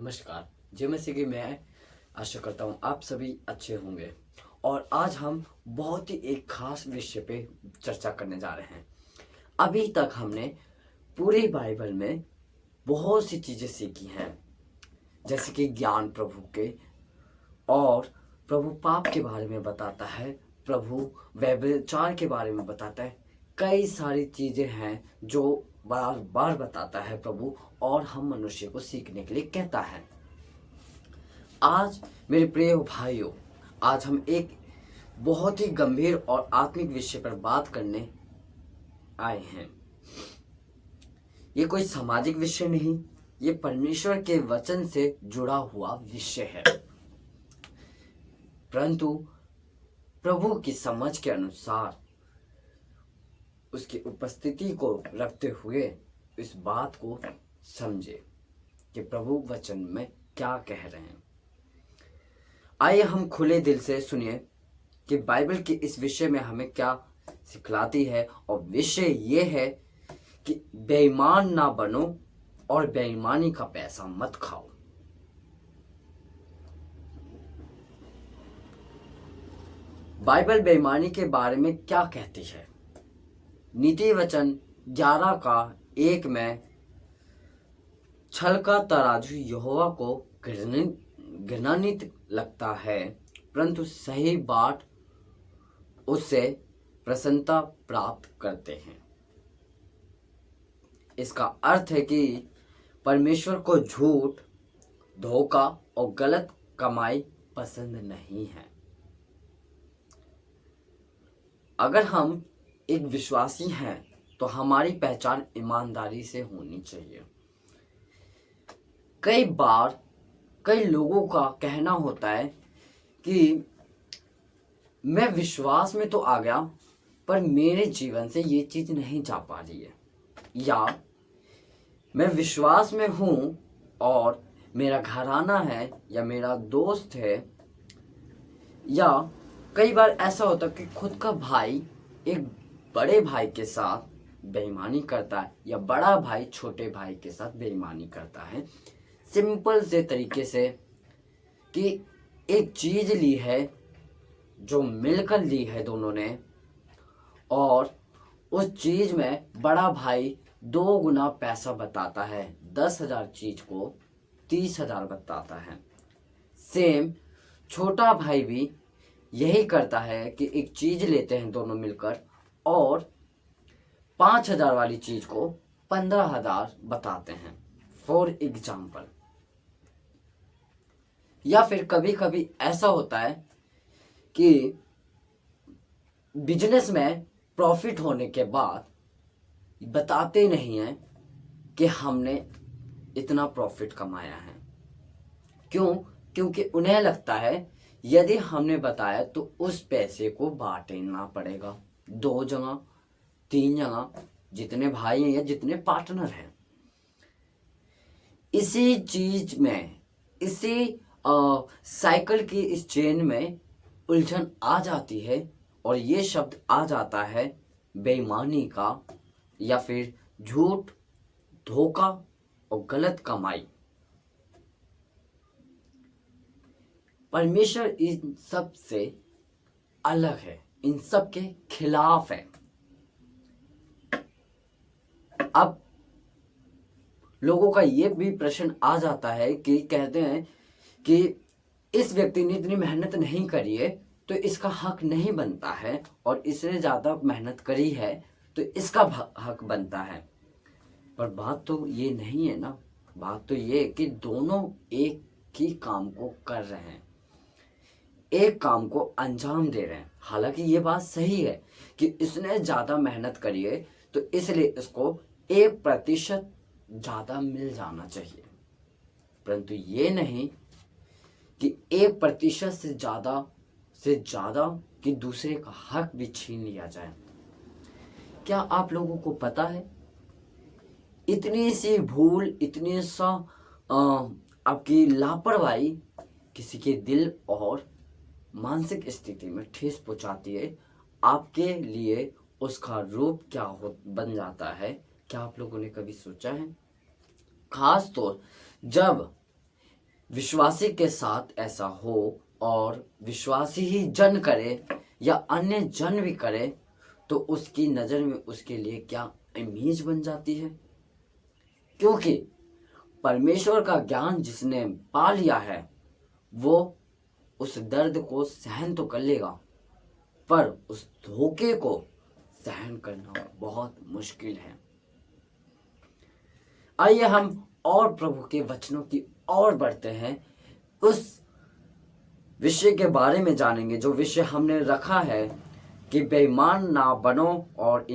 नमस्कार। जय मसीह की मैं आशा करता हूँ आप सभी अच्छे होंगे। और आज हम बहुत ही एक खास विषय पे चर्चा करने जा रहे हैं। अभी तक हमने पूरी बाइबल में बहुत सी चीज़ें सीखी हैं, जैसे कि ज्ञान प्रभु के, और प्रभु पाप के बारे में बताता है, प्रभु व्यभिचार के बारे में बताता है। कई सारी चीज़ें हैं जो बार बार बताता है प्रभु, और हम मनुष्य को सीखने के लिए कहता है। आज मेरे प्रिय भाइयों, आज हम एक बहुत ही गंभीर और आत्मिक विषय पर बात करने आए हैं। ये कोई सामाजिक विषय नहीं, ये परमेश्वर के वचन से जुड़ा हुआ विषय है, परंतु प्रभु की समझ के अनुसार उसकी उपस्थिति को रखते हुए इस बात को समझे कि प्रभु वचन में क्या कह रहे हैं। आइए हम खुले दिल से सुनिए कि बाइबल की इस विषय में हमें क्या सिखलाती है। और विषय ये है कि बेईमान ना बनो और बेईमानी का पैसा मत खाओ। बाइबल बेईमानी के बारे में क्या कहती है? नीति वचन 11 का 1 में, छल का तराजू यहोवा को घृणित लगता है, परंतु सही बाट उससे प्रसन्नता प्राप्त करते हैं। इसका अर्थ है कि परमेश्वर को झूठ, धोखा और गलत कमाई पसंद नहीं है। अगर हम एक विश्वासी हैं तो हमारी पहचान ईमानदारी से होनी चाहिए। कई बार कई लोगों का कहना होता है कि मैं विश्वास में तो आ गया, पर मेरे जीवन से ये चीज़ नहीं जा पा रही है, या मैं विश्वास में हूँ और मेरा घराना है या मेरा दोस्त है, या कई बार ऐसा होता है कि खुद का भाई एक बड़े भाई के साथ बेईमानी करता है, या बड़ा भाई छोटे भाई के साथ बेईमानी करता है। सिंपल से तरीके से कि एक चीज़ ली है जो मिलकर ली है दोनों ने, और उस चीज़ में बड़ा भाई 2 गुना पैसा बताता है। 10,000 चीज़ को 30,000 बताता है। सेम छोटा भाई भी यही करता है कि एक चीज़ लेते हैं दोनों मिलकर, और 5,000 वाली चीज़ को 15,000 बताते हैं, फॉर एग्जाम्पल। या फिर कभी कभी ऐसा होता है कि बिजनेस में प्रॉफिट होने के बाद बताते नहीं हैं कि हमने इतना प्रॉफिट कमाया है। क्यों? क्योंकि उन्हें लगता है यदि हमने बताया तो उस पैसे को बांटना पड़ेगा 2 जगह 3 जगह, जितने भाई हैं या जितने पार्टनर हैं। इसी चीज में, इसी साइकिल की इस चेन में उलझन आ जाती है, और ये शब्द आ जाता है बेईमानी का, या फिर झूठ, धोखा और गलत कमाई। परमेश्वर इन सब से अलग है, इन सब के खिलाफ है। अब लोगों का ये भी प्रश्न आ जाता है कि कहते हैं कि इस व्यक्ति ने इतनी मेहनत नहीं करी है तो इसका हक नहीं बनता है, और इसने ज़्यादा मेहनत करी है तो इसका हक बनता है। पर बात तो ये नहीं है ना। बात तो ये है कि दोनों एक ही काम को कर रहे हैं, एक काम को अंजाम दे रहे हैं। हालांकि ये बात सही है कि इसने ज़्यादा मेहनत करी है तो इसलिए इसको 1% ज़्यादा मिल जाना चाहिए, परंतु ये नहीं कि 1% से ज़्यादा कि दूसरे का हक भी छीन लिया जाए। क्या आप लोगों को पता है, इतनी सी भूल, इतनी सा आपकी लापरवाही किसी के दिल और मानसिक स्थिति में ठेस पहुंचाती है। आपके लिए उसका रूप क्या बन जाता है, क्या आप लोगों ने कभी सोचा है? खास तौर जब विश्वासी के साथ ऐसा हो और विश्वासी ही जन करे या अन्य जन भी करे तो उसकी नज़र में उसके लिए क्या इमेज बन जाती है। क्योंकि परमेश्वर का ज्ञान जिसने पा लिया है वो उस दर्द को सहन तो कर लेगा, पर उस धोखे को सहन करना बहुत मुश्किल है। आइए हम और प्रभु के वचनों की ओर बढ़ते हैं, उस विषय के बारे में जानेंगे जो विषय हमने रखा है कि बेईमान ना बनो और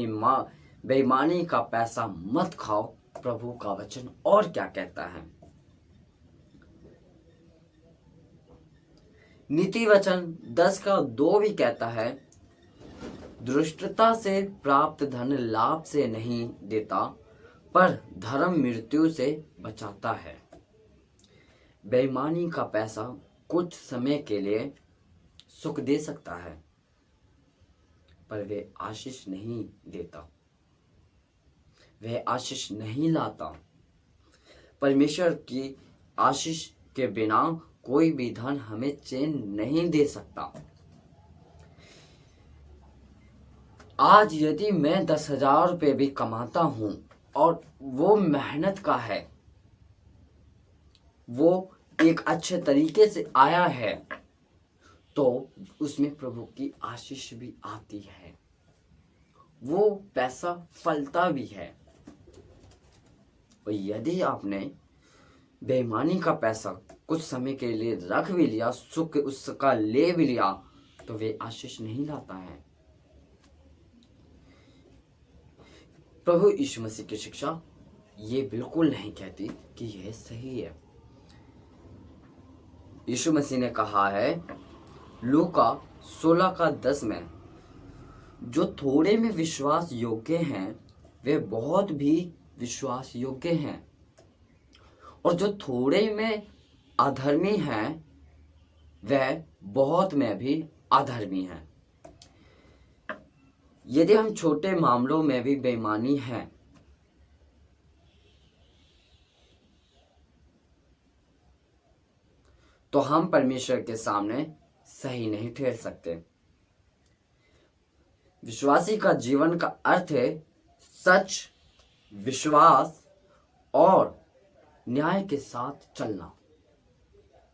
बेईमानी का पैसा मत खाओ। प्रभु का वचन और क्या कहता है। नीति वचन 10:2 भी कहता है, दुष्टता से प्राप्त धन लाभ से नहीं देता, पर धर्म मृत्यु से बचाता है। बेईमानी का पैसा कुछ समय के लिए सुख दे सकता है, पर वे आशीष नहीं देता, वह आशीष नहीं लाता। परमेश्वर की आशीष के बिना कोई भी धन हमें चैन नहीं दे सकता। आज यदि मैं 10,000 रुपये भी कमाता हूं और वो मेहनत का है, वो एक अच्छे तरीके से आया है, तो उसमें प्रभु की आशीष भी आती है, वो पैसा फलता भी है। और यदि आपने बेईमानी का पैसा कुछ समय के लिए रख भी लिया, सुख उसका ले भी लिया, तो वे आशीष नहीं लाता है। प्रभु यीशु मसीह की शिक्षा ये बिल्कुल नहीं कहती कि यह सही है। यीशु मसीह ने कहा है लूका 16:10 में, जो थोड़े में विश्वास योग्य हैं वे बहुत भी विश्वास योग्य हैं, और जो थोड़े में अधर्मी हैं वह बहुत में भी अधर्मी हैं। यदि हम छोटे मामलों में भी बेईमानी है तो हम परमेश्वर के सामने सही नहीं ठहर सकते। विश्वासी का जीवन का अर्थ है सच, विश्वास और न्याय के साथ चलना।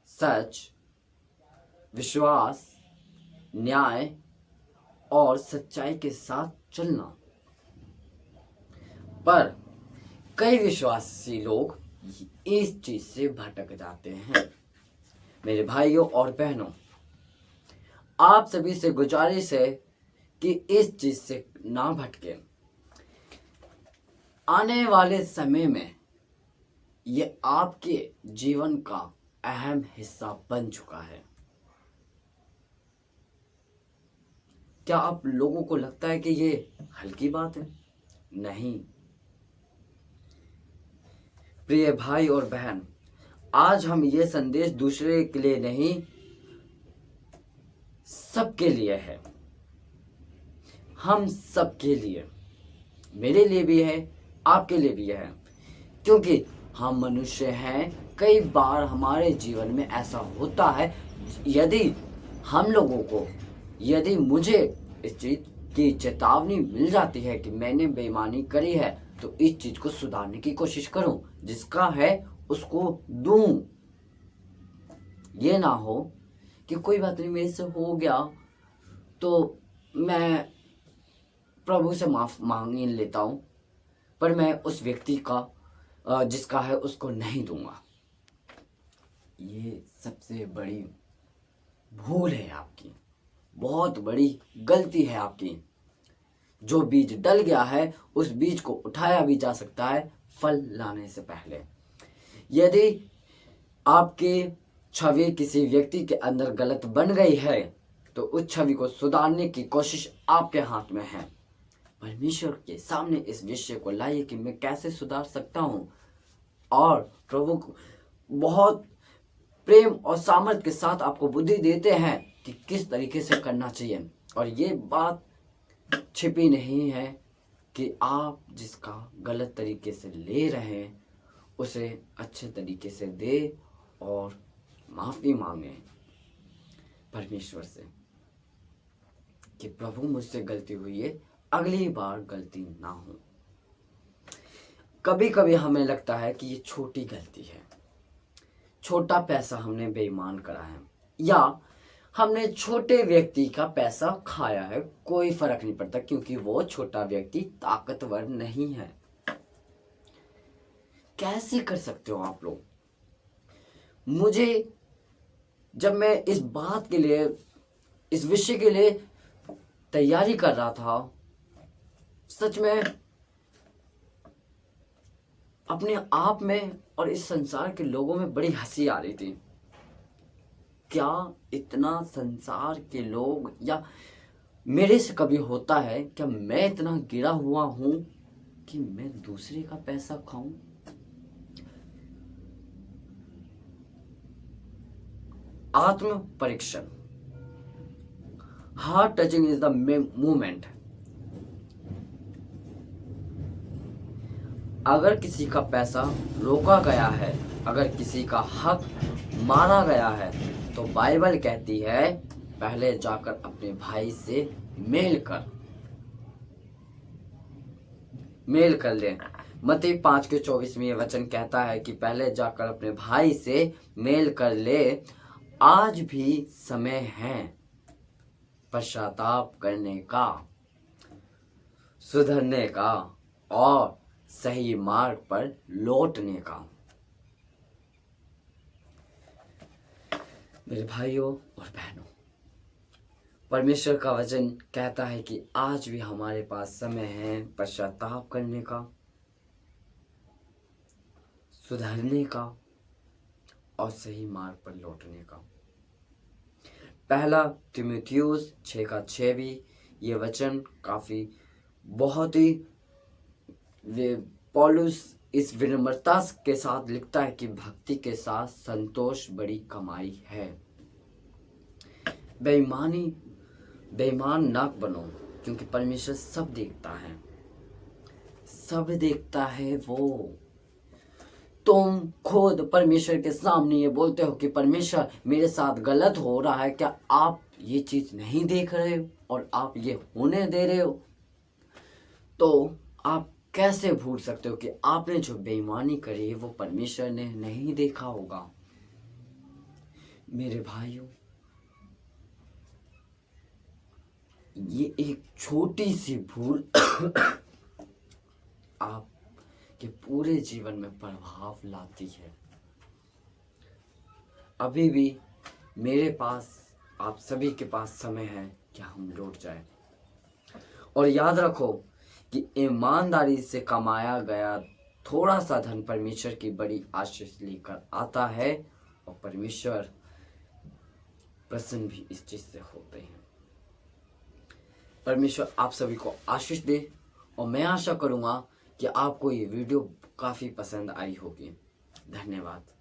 सच, विश्वास, न्याय और सच्चाई के साथ चलना। पर कई विश्वासी लोग इस चीज से भटक जाते हैं। मेरे भाइयों और बहनों, आप सभी से गुजारिश है कि इस चीज से ना भटके। आने वाले समय में ये आपके जीवन का अहम हिस्सा बन चुका है। क्या आप लोगों को लगता है कि ये हल्की बात है? नहीं। प्रिय भाई और बहन, आज हम ये संदेश दूसरे के लिए नहीं, सबके लिए है। हम सबके लिए, मेरे लिए भी है, आपके लिए भी है, क्योंकि हम मनुष्य हैं। कई बार हमारे जीवन में ऐसा होता है, यदि हम लोगों को, यदि मुझे इस चीज की चेतावनी मिल जाती है कि मैंने बेईमानी करी है, तो इस चीज को सुधारने की कोशिश करूं, जिसका है उसको दूं। ये ना हो कि कोई बात नहीं, मेरे से हो गया तो मैं प्रभु से माफ मांग लेता हूं, पर मैं उस व्यक्ति का जिसका है उसको नहीं दूंगा। ये सबसे बड़ी भूल है आपकी, बहुत बड़ी गलती है आपकी। जो बीज डल गया है उस बीज को उठाया भी जा सकता है फल लाने से पहले। यदि आपकी छवि किसी व्यक्ति के अंदर गलत बन गई है तो उस छवि को सुधारने की कोशिश आपके हाथ में है। परमेश्वर के सामने इस विषय को लाइए कि मैं कैसे सुधार सकता हूं, और प्रभु को बहुत प्रेम और सामर्थ्य के साथ आपको बुद्धि देते हैं कि किस तरीके से करना चाहिए। और ये बात छिपी नहीं है कि आप जिसका गलत तरीके से ले रहे हैं उसे अच्छे तरीके से दे और माफ़ी मांगे परमेश्वर से कि प्रभु मुझसे गलती हुई है, अगली बार गलती ना हो। कभी कभी हमें लगता है कि ये छोटी गलती है, छोटा पैसा हमने बेईमान करा है, या हमने छोटे व्यक्ति का पैसा खाया है, कोई फर्क नहीं पड़ता क्योंकि वो छोटा व्यक्ति ताकतवर नहीं है। कैसे कर सकते हो आप लोग? मुझे जब मैं इस बात के लिए, इस विषय के लिए तैयारी कर रहा था, सच में अपने आप में और इस संसार के लोगों में बड़ी हंसी आ रही थी। क्या इतना संसार के लोग या मेरे से कभी होता है? क्या मैं इतना गिरा हुआ हूं कि मैं दूसरे का पैसा खाऊं? आत्म परीक्षण, heart touching is the movement. अगर किसी का पैसा रोका गया है, अगर किसी का हक मारा गया है, तो बाइबल कहती है पहले जाकर अपने भाई से मेल कर ले। मत्ती 5:24 में यह वचन कहता है कि पहले जाकर अपने भाई से मेल कर ले। आज भी समय है पश्चाताप करने का, सुधरने का और सही मार्ग पर लौटने का। मेरे भाइयों और बहनों, परमेश्वर का वचन कहता है कि आज भी हमारे पास समय है पश्चाताप करने का, सुधरने का और सही मार्ग पर लौटने का। पहला तीमुथियुस 6:6 भी ये वचन काफी बहुत ही पौलुस इस विनम्रता के साथ लिखता है कि भक्ति के साथ संतोष बड़ी कमाई है। बेईमान ना बनो, क्योंकि परमेश्वर सब देखता है, सब देखता है। वो तुम खुद परमेश्वर के सामने ये बोलते हो कि परमेश्वर मेरे साथ गलत हो रहा है, क्या आप ये चीज नहीं देख रहे हो और आप ये होने दे रहे हो? तो आप कैसे भूल सकते हो कि आपने जो बेईमानी करी है वो परमेश्वर ने नहीं देखा होगा? मेरे भाइयों, ये एक छोटी सी भूल आपके पूरे जीवन में प्रभाव लाती है। अभी भी मेरे पास, आप सभी के पास समय है कि हम लौट जाएं। और याद रखो कि ईमानदारी से कमाया गया थोड़ा सा धन परमेश्वर की बड़ी आशीष लेकर आता है, और परमेश्वर प्रसन्न भी इस चीज से होते हैं। परमेश्वर आप सभी को आशीष दे, और मैं आशा करूंगा कि आपको ये वीडियो काफी पसंद आई होगी। धन्यवाद।